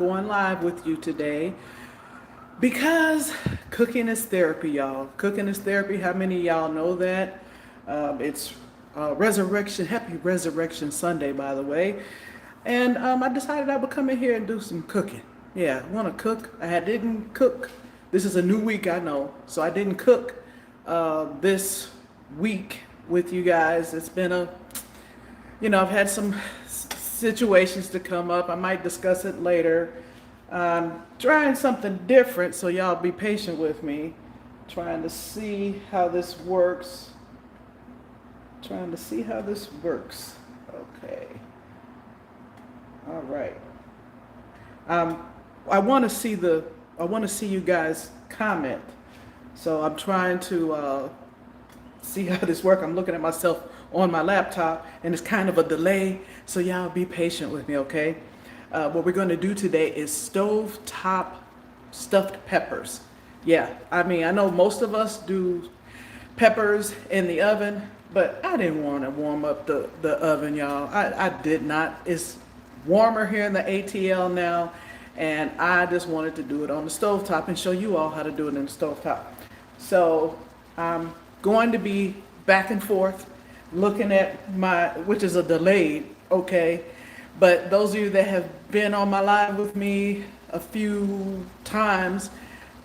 Going live with you today because cooking is therapy, y'all. Cooking is therapy. How many of y'all know that? It's Resurrection, Happy Resurrection Sunday, by the way. And I decided I would come in here and do some cooking. Yeah, I want to cook. I didn't cook. This is a new week, I know. So I didn't cook this week with you guys. It's been I've had some situations to come up. I might discuss it later. Trying something different, so y'all be patient with me. Trying to see how this works. Trying to see how this works. Okay. All right. I want to see you guys comment. So I'm trying to see how this works. I'm looking at myself on my laptop, and it's kind of a delay, so y'all be patient with me, okay? What we're going to do today is stovetop stuffed peppers. Yeah, I mean, I know most of us do peppers in the oven, but I didn't want to warm up the oven, y'all. I did not. It's warmer here in the ATL now, and I just wanted to do it on the stovetop and show you all how to do it in the stovetop. So I'm going to be back and forth looking at which is a delayed, okay? But those of you that have been on my live with me a few times,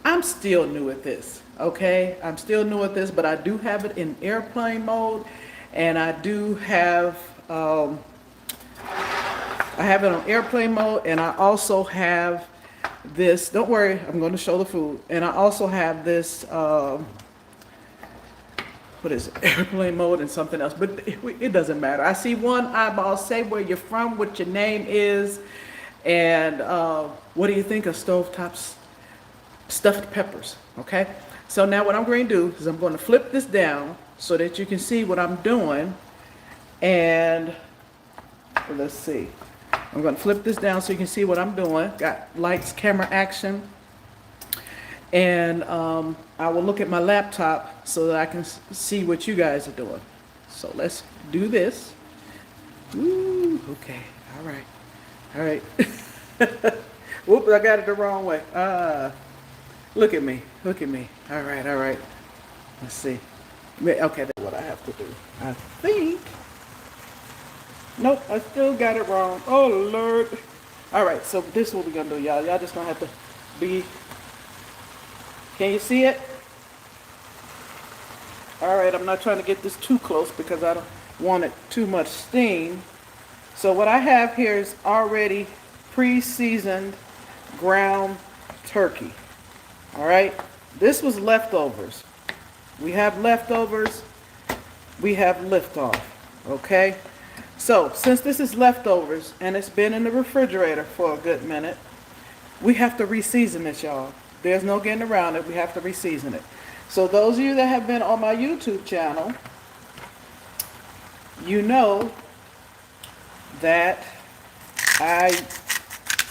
I'm still new at this, okay? I'm still new at this, but I do have it in airplane mode, and I do have, I have it on airplane mode, and I also have this, don't worry, I'm going to show the food, and I also have this, what is it, airplane mode and something else, but it doesn't matter. I see one eyeball. Say where you're from, what your name is, and what do you think of stovetop stuffed peppers, okay? So now what I'm going to do is I'm going to flip this down so that you can see what I'm doing, and let's see. I'm going to flip this down so you can see what I'm doing. Got lights, camera, action. And I will look at my laptop so that I can see what you guys are doing. So let's do this. Ooh, okay, all right, all right. Whoops, I got it the wrong way. Look at me, look at me. All right, all right. Let's see. Okay, that's what I have to do. I think. Nope, I still got it wrong. Oh, Lord. All right, so this is what we're going to do, y'all. Y'all just going to have to be... Can you see it? All right, I'm not trying to get this too close because I don't want it too much steam. So what I have here is already pre-seasoned ground turkey. All right, this was leftovers. We have leftovers, we have liftoff, okay? So since this is leftovers and it's been in the refrigerator for a good minute, we have to re-season this, y'all. There's no getting around it. We have to re-season it. So those of you that have been on my YouTube channel, you know that I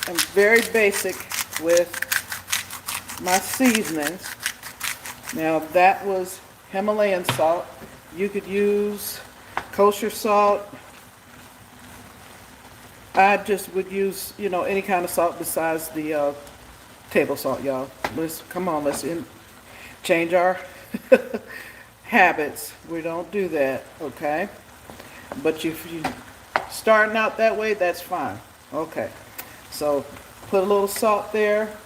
am very basic with my seasonings. Now that was Himalayan salt. You could use kosher salt. I just would use, any kind of salt besides the table salt, y'all. Let's change our habits. We don't do that, okay? But if you starting out that way, that's fine. Okay, so put a little salt there.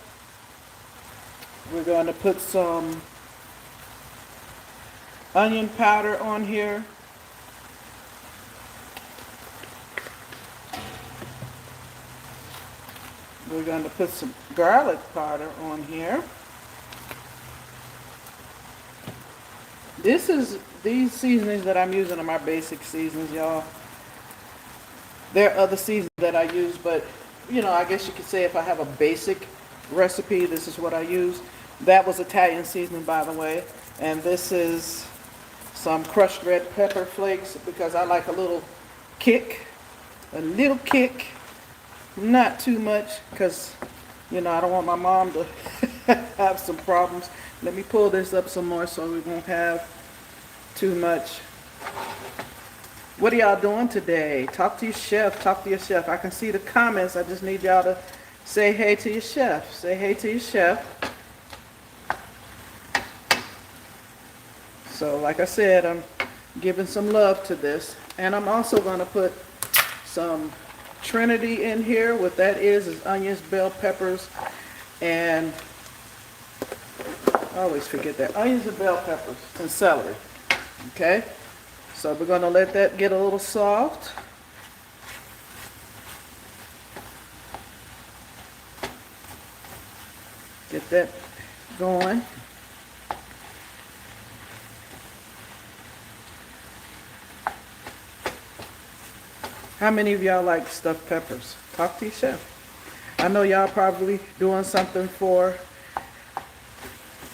We're going to put some onion powder on here. We're going to put some garlic powder on here. These seasonings that I'm using are my basic seasonings, y'all. There are other seasonings that I use, but, I guess you could say if I have a basic recipe, this is what I use. That was Italian seasoning, by the way. And this is some crushed red pepper flakes because I like a little kick. Not too much because, I don't want my mom to have some problems. Let me pull this up some more so we won't have too much. What are y'all doing today? Talk to your chef. Talk to your chef. I can see the comments. I just need y'all to Say hey to your chef. Say hey to your chef. So like I said, I'm giving some love to this. And I'm also going to put some Trinity in here. What that is onions, bell peppers, and I always forget that. Onions and bell peppers and celery. Okay? So we're going to let that get a little soft. Get that going. How many of y'all like stuffed peppers? Talk to your chef. I know y'all probably doing something for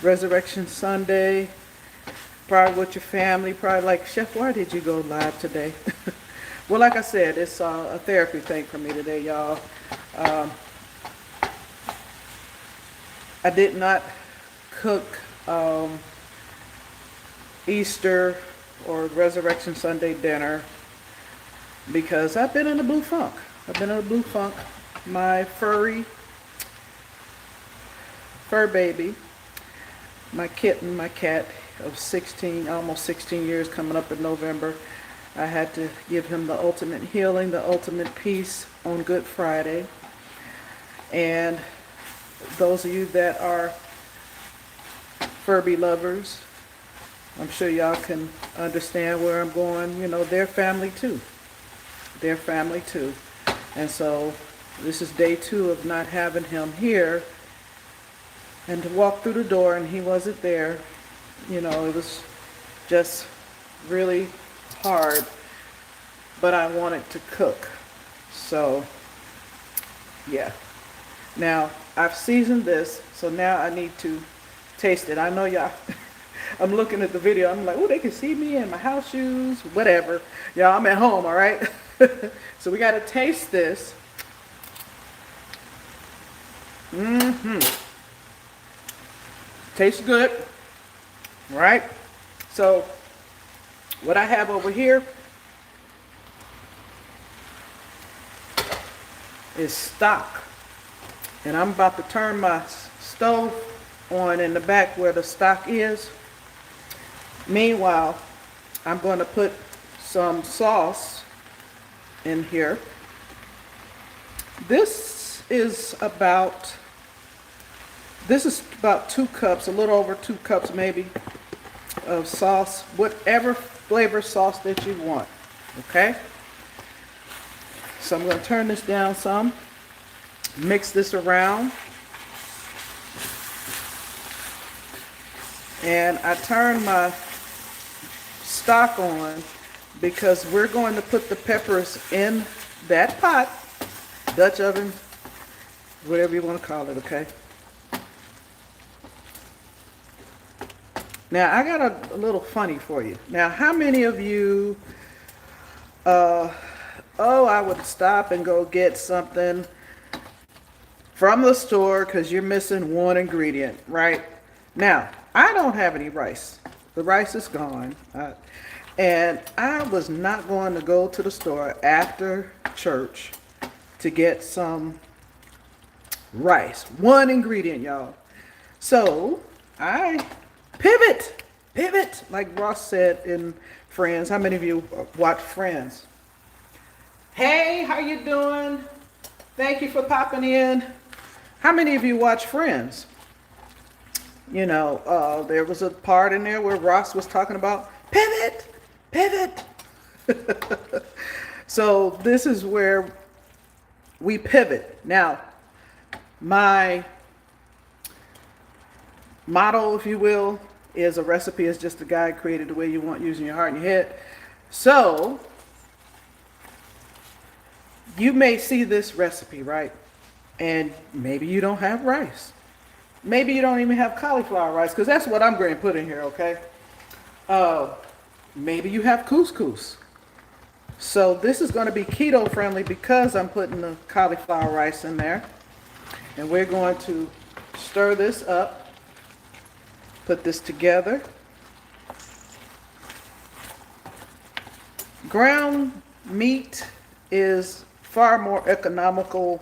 Resurrection Sunday, probably with your family, probably like, Chef, why did you go live today? Well, like I said, it's a therapy thing for me today, y'all. I did not cook Easter or Resurrection Sunday dinner because I've been in the blue funk. I've been in the blue funk. My fur baby, my kitten, my cat of 16, almost 16 years coming up in November, I had to give him the ultimate healing, the ultimate peace on Good Friday. And those of you that are Furby lovers, I'm sure y'all can understand where I'm going. You know, they're family too. They're family too. And so this is day 2 of not having him here. And to walk through the door and he wasn't there, you know, it was just really hard. But I wanted to cook. So, yeah. Now, I've seasoned this, so now I need to taste it. I know y'all, I'm looking at the video, I'm like, oh, they can see me in my house shoes, whatever. Y'all, I'm at home, all right? So we got to taste this. Tastes good, right? So what I have over here is stock. And I'm about to turn my stove on in the back where the stock is. Meanwhile, I'm going to put some sauce in here. This is about 2 cups, a little over 2 cups maybe, of sauce, whatever flavor sauce that you want, okay? So I'm going to turn this down some, mix this around, and I turn my stock on because we're going to put the peppers in that pot, Dutch oven, whatever you want to call it, okay? Now, I got a little funny for you. Now, how many of you, I would stop and go get something from the store because you're missing one ingredient, right? Now, I don't have any rice. The rice is gone. And I was not going to go to the store after church to get some rice. One ingredient, y'all. So, I pivot, like Ross said in Friends. How many of you watch Friends? Hey, how you doing? Thank you for popping in. How many of you watch Friends? You know, there was a part in there where Ross was talking about pivot. So this is where we pivot. Now, my motto, if you will, is a recipe is just a guide created the way you want, using your heart and your head. So you may see this recipe, right? And maybe you don't have rice. Maybe you don't even have cauliflower rice, because that's what I'm going to put in here, okay? Maybe you have couscous. So this is going to be keto friendly because I'm putting the cauliflower rice in there. And we're going to stir this up, put this together. Ground meat is far more economical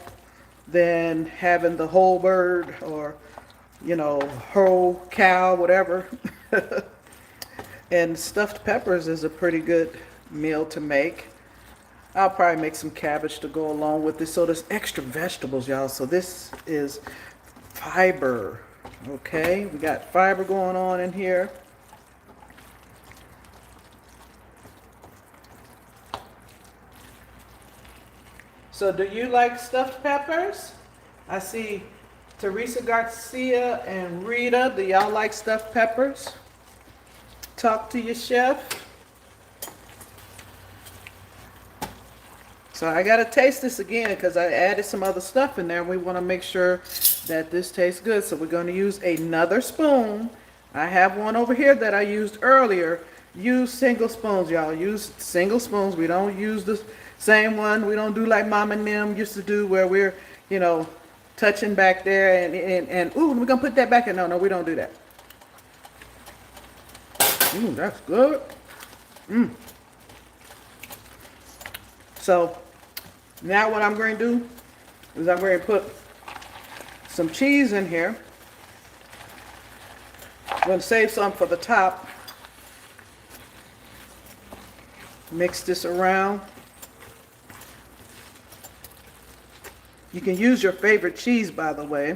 than having the whole bird or, you know, whole cow, whatever. And stuffed peppers is a pretty good meal to make. I'll probably make some cabbage to go along with this. So there's extra vegetables, y'all. So this is fiber. Okay, we got fiber going on in here. So do you like stuffed peppers? I see Teresa Garcia and Rita. Do y'all like stuffed peppers? Talk to your chef. So I gotta taste this again because I added some other stuff in there and we want to make sure that this tastes good. So we're going to use another spoon. I have one over here that I used earlier. Use single spoons, y'all. Use single spoons. We don't use the same one. We don't do like mom and them used to do where we're, you know, touching back there and ooh, we're gonna put that back in. No, we don't do that. Ooh, that's good. So now what I'm going to do is I'm going to put some cheese in here. I'm going to save some for the top. Mix this around. You can use your favorite cheese, by the way.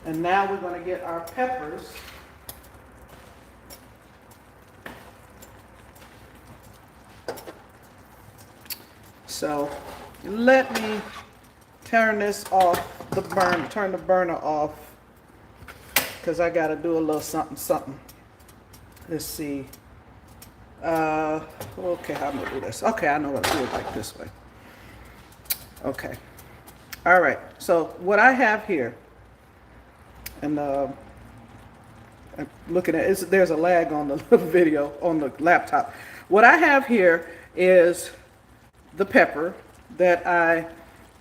And now we're going to get our peppers. So let me turn this off, turn the burner off, because I got to do a little something. Let's see. Okay, how am I going to do this? Okay, I know what to do it like this way. Okay. All right. So what I have here, and I'm looking at it, there's a lag on the video on the laptop. What I have here is the pepper that I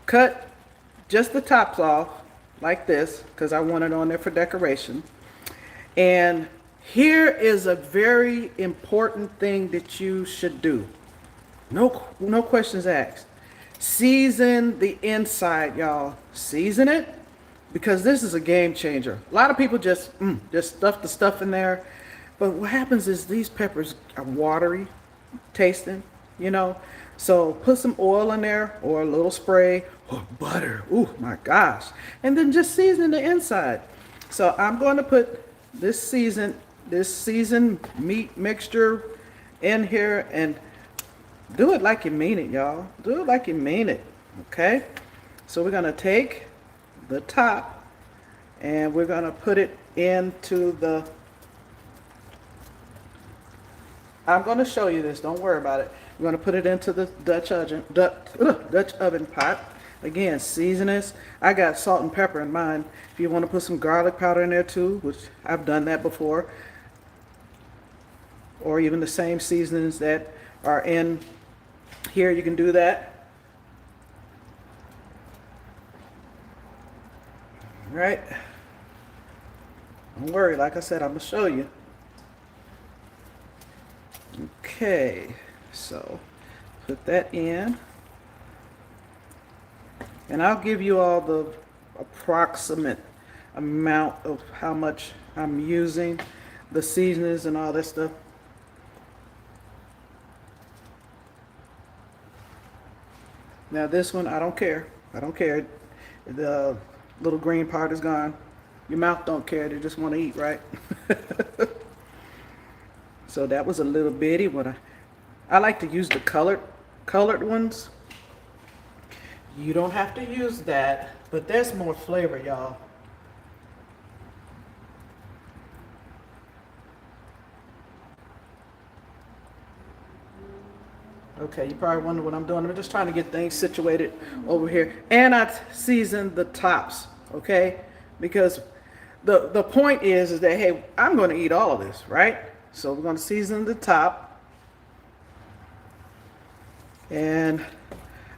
cut just the tops off like this because I want it on there for decoration. And here is a very important thing that you should do. No questions asked. Season the inside, y'all. Season it, because this is a game changer. A lot of people just stuff the stuff in there. But what happens is these peppers are watery tasting, you know. So put some oil in there or a little spray or butter. Ooh, my gosh. And then just season the inside. So I'm going to put this seasoned meat mixture in here and do it like you mean it, y'all. Do it like you mean it, okay? So we're going to take the top and we're going to put it into the, I'm going to show you this, don't worry about it. We're going to put it into the Dutch oven pot. Again, season this. I got salt and pepper in mine. If you want to put some garlic powder in there too, which I've done that before, or even the same seasonings that are in here, you can do that. All right. Don't worry, like I said, I'm going to show you. Okay. So put that in, and I'll give you all the approximate amount of how much I'm using, the seasonings and all that stuff. Now this one, I don't care. I don't care. The little green part is gone. Your mouth don't care. They just want to eat, right? So that was a little bitty. What I like to use the colored ones. You don't have to use that, but there's more flavor, y'all. Okay, you probably wonder what I'm doing. I'm just trying to get things situated over here. And I seasoned the tops, okay? Because the point is that, hey, I'm going to eat all of this, right? So we're going to season the top. And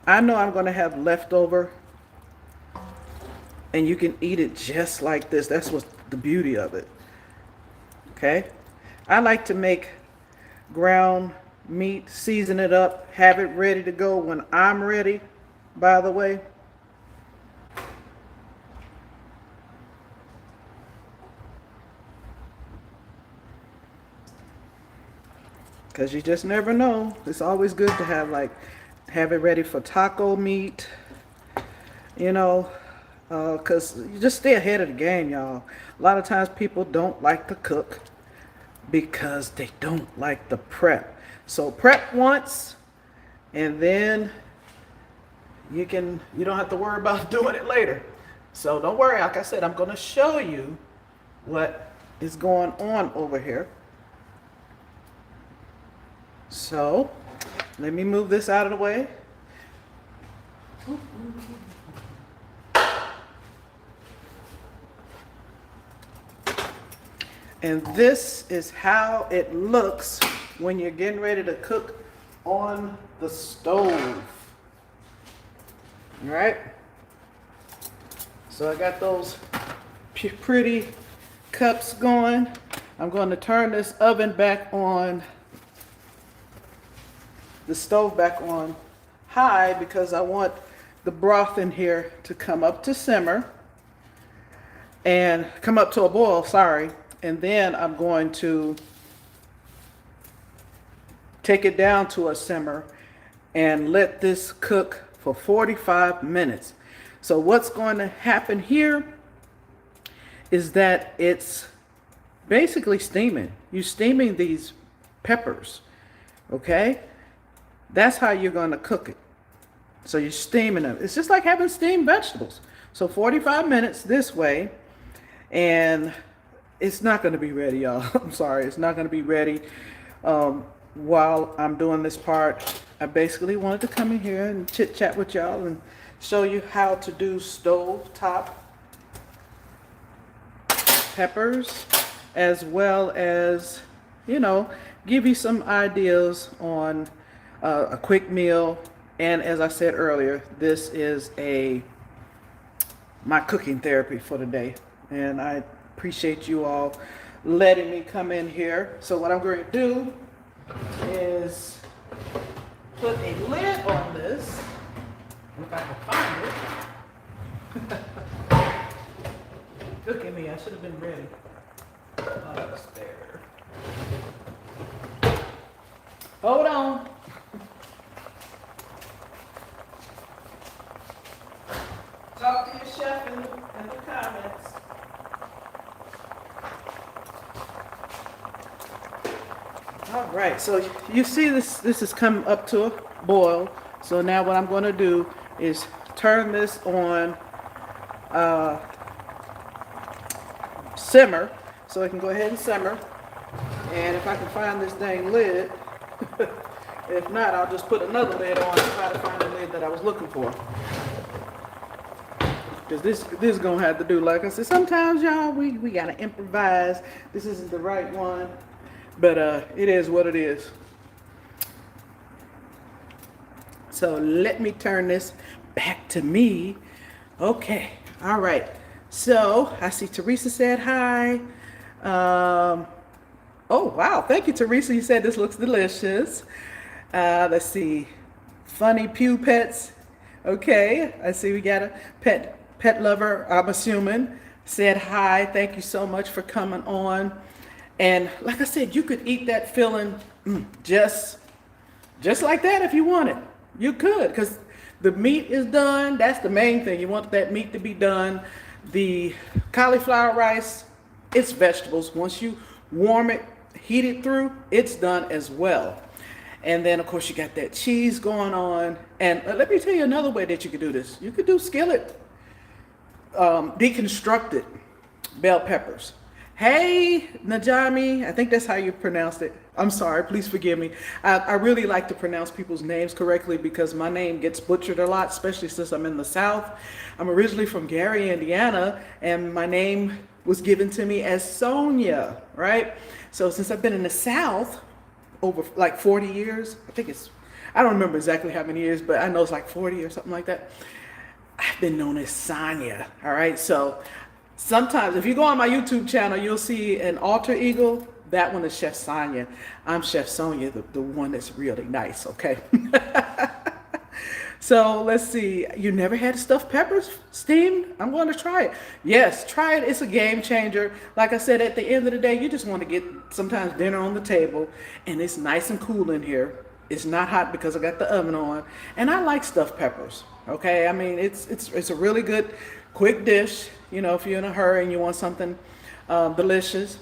I know I'm going to have leftover, and you can eat it just like this. That's what's the beauty of it. Okay? I like to make ground meat, season it up, have it ready to go when I'm ready, by the way. Because you just never know. It's always good to have it ready for taco meat, you know, because you just stay ahead of the game, y'all. A lot of times people don't like to cook because they don't like the prep. So prep once, and then you don't have to worry about doing it later. So don't worry, like I said, I'm going to show you what is going on over here. So let me move this out of the way. And this is how it looks when you're getting ready to cook on the stove. All right. So I got those pretty cups going. I'm going to turn this oven back on, the stove back on high, because I want the broth in here to come up to simmer and come up to a boil, sorry. And then I'm going to take it down to a simmer and let this cook for 45 minutes. So what's going to happen here is that it's basically steaming. You're steaming these peppers, okay? That's how you're going to cook it. So you're steaming them. It's just like having steamed vegetables. So 45 minutes this way, and it's not going to be ready, y'all. I'm sorry. It's not going to be ready while I'm doing this part. I basically wanted to come in here and chit chat with y'all and show you how to do stovetop peppers, as well as, you know, give you some ideas on a quick meal. And as I said earlier, this is my cooking therapy for the day. And I appreciate you all letting me come in here. So what I'm going to do is put a lid on this, if I can find it. Look at me, I should have been ready. Oh, it's there. Hold on. Talk to your chef in the comments. All right, so you see this has come up to a boil. So now what I'm going to do is turn this on simmer, so it can go ahead and simmer. And if I can find this dang lid, if not, I'll just put another lid on and try to find the lid that I was looking for. Because this is going to have to do, like I said, sometimes, y'all, we got to improvise. This isn't the right one, but it is what it is. So let me turn this back to me. Okay, all right. So I see Teresa said hi. Oh, wow, thank you, Teresa. You said this looks delicious. Let's see, Funny Pew Pets. Okay, I see we got a pet lover, I'm assuming, said hi. Thank you so much for coming on. And like I said, you could eat that filling just like that if you wanted. You could, because the meat is done. That's the main thing. You want that meat to be done. The cauliflower rice, it's vegetables. Once you warm it, heat it through, it's done as well. And then, of course, you got that cheese going on. And let me tell you another way that you could do this. You could do skillet deconstructed bell peppers. Hey, Najami, I think that's how you pronounced it. I'm sorry, please forgive me. I really like to pronounce people's names correctly because my name gets butchered a lot, especially since I'm in the South. I'm originally from Gary, Indiana, and my name was given to me as Sonya, right? So since I've been in the South over like 40 years, I don't remember exactly how many years, but I know it's like 40 or something like that. I've been known as Sonya, all right? So sometimes if you go on my YouTube channel, you'll see an alter ego that one is Chef Sonya. I'm Chef Sonya, the one that's really nice, okay? So let's see. You never had stuffed peppers steamed? I'm going to try it. Yes, try it. It's a game changer. Like I said, at the end of the day, you just want to get sometimes dinner on the table, and it's nice and cool in here. It's not hot because I got the oven on, and I like stuffed peppers. Okay, I mean it's a really good, quick dish. You know, if you're in a hurry and you want something delicious.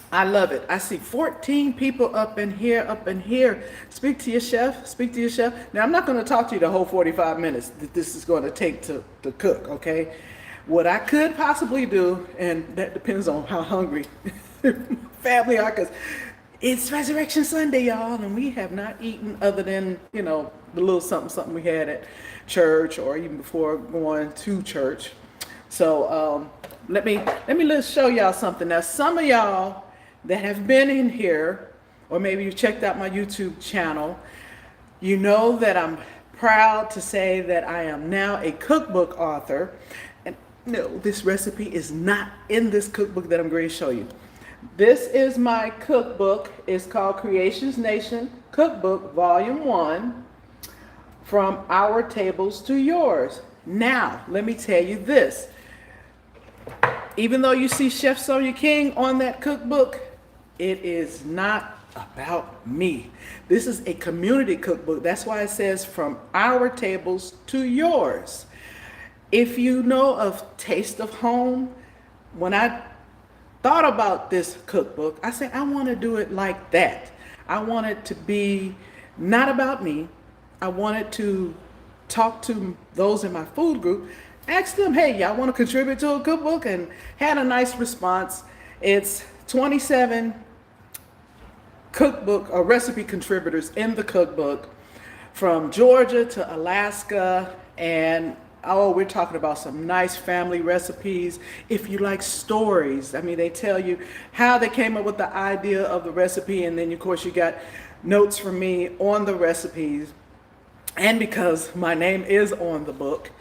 I love it. I see 14 people up in here, up in here. Speak to your chef, speak to your chef. Now, I'm not going to talk to you the whole 45 minutes that this is going to take to cook, okay? What I could possibly do, and that depends on how hungry family are, because it's Resurrection Sunday, y'all, and we have not eaten other than, you know, the little something we had at church or even before going to church. So let me show y'all something. Now, some of y'all that have been in here, or maybe you checked out my YouTube channel, you know that I'm proud to say that I am now a cookbook author. And no, this recipe is not in this cookbook that I'm going to show you. This is my cookbook. It's called Kreations Nation Cookbook Volume 1, From Our Tables to Yours. Now, let me tell you this. Even though you see Chef Sonya King on that cookbook, it is not about me. This is a community cookbook. That's why it says from our tables to yours. If you know of Taste of Home, when I thought about this cookbook, I said, I want to do it like that. I want it to be not about me. I wanted to talk to those in my food group, ask them, hey, y'all want to contribute to a cookbook? And had a nice response. It's 27 cookbook or recipe contributors in the cookbook from Georgia to Alaska. And oh, we're talking about some nice family recipes. If you like stories, I mean, they tell you how they came up with the idea of the recipe. And then, of course, you got notes from me on the recipes. And because my name is on the book,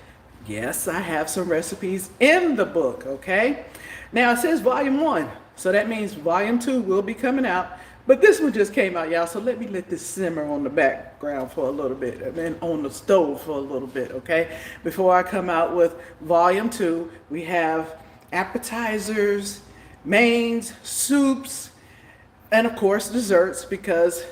yes, I have some recipes in the book, okay? Now, it says volume 1, so that means volume 2 will be coming out. But this one just came out, y'all, so let me let this simmer on the background for a little bit, and then on the stove for a little bit, okay? Before I come out with volume 2, we have appetizers, mains, soups, and of course, desserts, because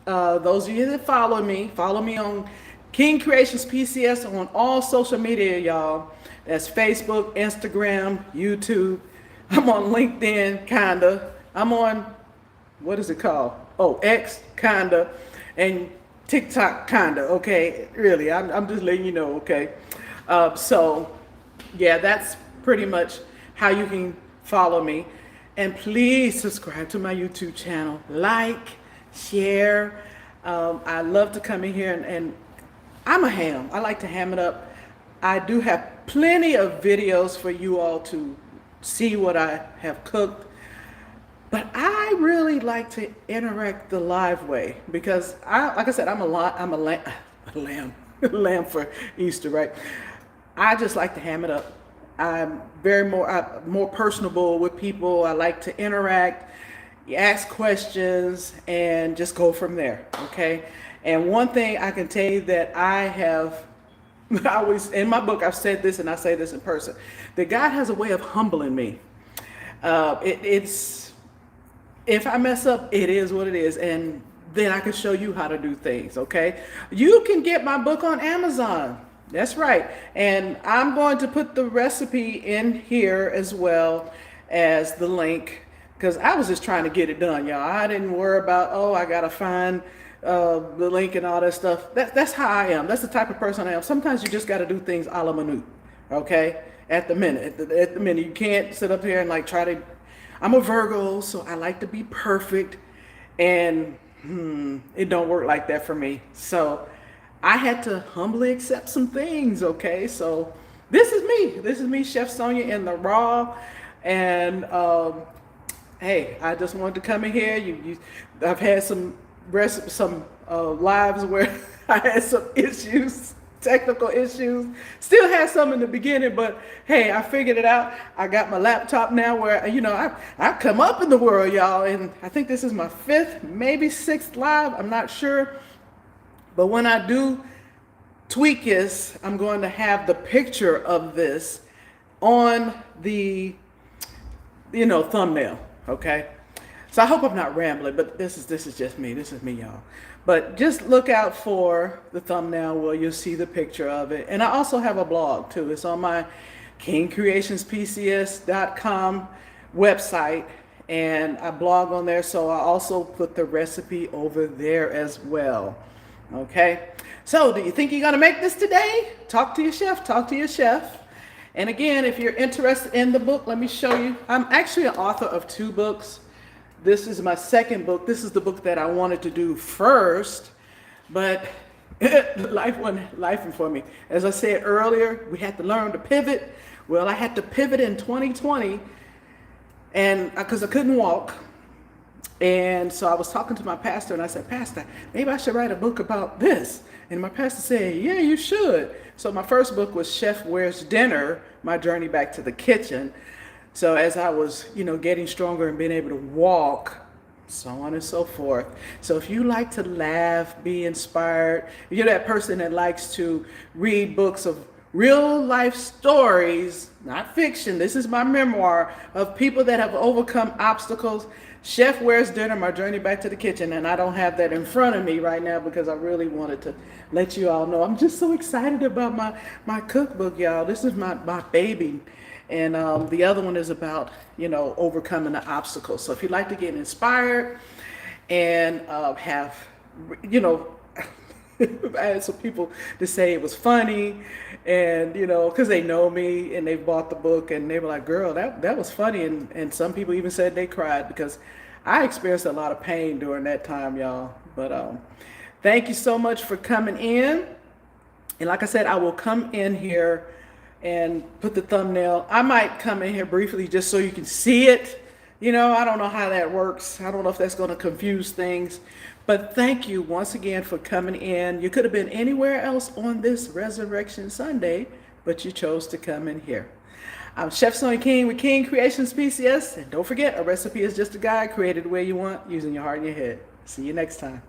those of you that follow me on King Kreations PCS on all social media, y'all. That's Facebook, Instagram, YouTube. I'm on LinkedIn, kinda. I'm on, what is it called? Oh, X, kinda. And TikTok, kinda, okay? Really, I'm just letting you know, okay? So, yeah, that's pretty much how you can follow me. And please subscribe to my YouTube channel. Like, share. I love to come in here and I'm a ham. I like to ham it up. I do have plenty of videos for you all to see what I have cooked. But I really like to interact the live way because like I said, I'm a lamb, lamb for Easter, right? I just like to ham it up. I'm more personable with people. I like to interact, ask questions, and just go from there, okay? And one thing I can tell you that I have, I always, in my book, I've said this and I say this in person, that God has a way of humbling me. It's, if I mess up, it is what it is. And then I can show you how to do things, okay? You can get my book on Amazon. That's right. And I'm going to put the recipe in here as well as the link because I was just trying to get it done, y'all. I didn't worry about, oh, I got to find the link and all that stuff. That's how I am. That's the type of person I am. Sometimes you just got to do things a la minute, okay? At the minute. At the minute. You can't sit up here and like try to, I'm a Virgo, so I like to be perfect. And it don't work like that for me. So I had to humbly accept some things, okay? So this is me. This is me, Chef Sonya in the raw. And hey, I just wanted to come in here. I've had some lives where I had some issues technical issues. Still had some in the beginning, but hey, I figured it out. I got my laptop now where, I come up in the world, y'all, and I think this is my 5th, maybe 6th live. I'm not sure. But when I do tweak this, I'm going to have the picture of this on the, thumbnail, okay? So I hope I'm not rambling, but this is just me. This is me, y'all. But just look out for the thumbnail where you'll see the picture of it. And I also have a blog too. It's on my KingCreationsPCS.com website, and I blog on there. So I also put the recipe over there as well. Okay. So do you think you're gonna make this today? Talk to your chef. Talk to your chef. And again, if you're interested in the book, let me show you. I'm actually an author of 2 books. This is my 2nd book. This is the book that I wanted to do first, but life went life for me. As I said earlier, we had to learn to pivot. Well, I had to pivot in 2020, and because I couldn't walk. And so I was talking to my pastor, and I said, Pastor, maybe I should write a book about this. And my pastor said, yeah, you should. So my first book was Chef Where's Dinner? My Journey Back to the Kitchen. So as I was, getting stronger and being able to walk, so on and so forth. So if you like to laugh, be inspired, if you're that person that likes to read books of real life stories, not fiction, this is my memoir of people that have overcome obstacles. Chef Where's Dinner? My Journey Back to the Kitchen. And I don't have that in front of me right now because I really wanted to let you all know. I'm just so excited about my cookbook, y'all. This is my baby. And the other one is about, overcoming the obstacles. So if you'd like to get inspired and have, I had some people to say it was funny and, because they know me and they bought the book and they were like, girl, that was funny. And some people even said they cried because I experienced a lot of pain during that time, y'all. But thank you so much for coming in. And like I said, I will come in here and put the thumbnail. I might come in here briefly just so you can see it. I don't know how that works. I don't know if that's going to confuse things. But thank you once again for coming in. You could have been anywhere else on this Resurrection Sunday, but you chose to come in here. I'm Chef Sonya King with King Creations PCS. And don't forget, a recipe is just a guide created the way you want, using your heart and your head. See you next time.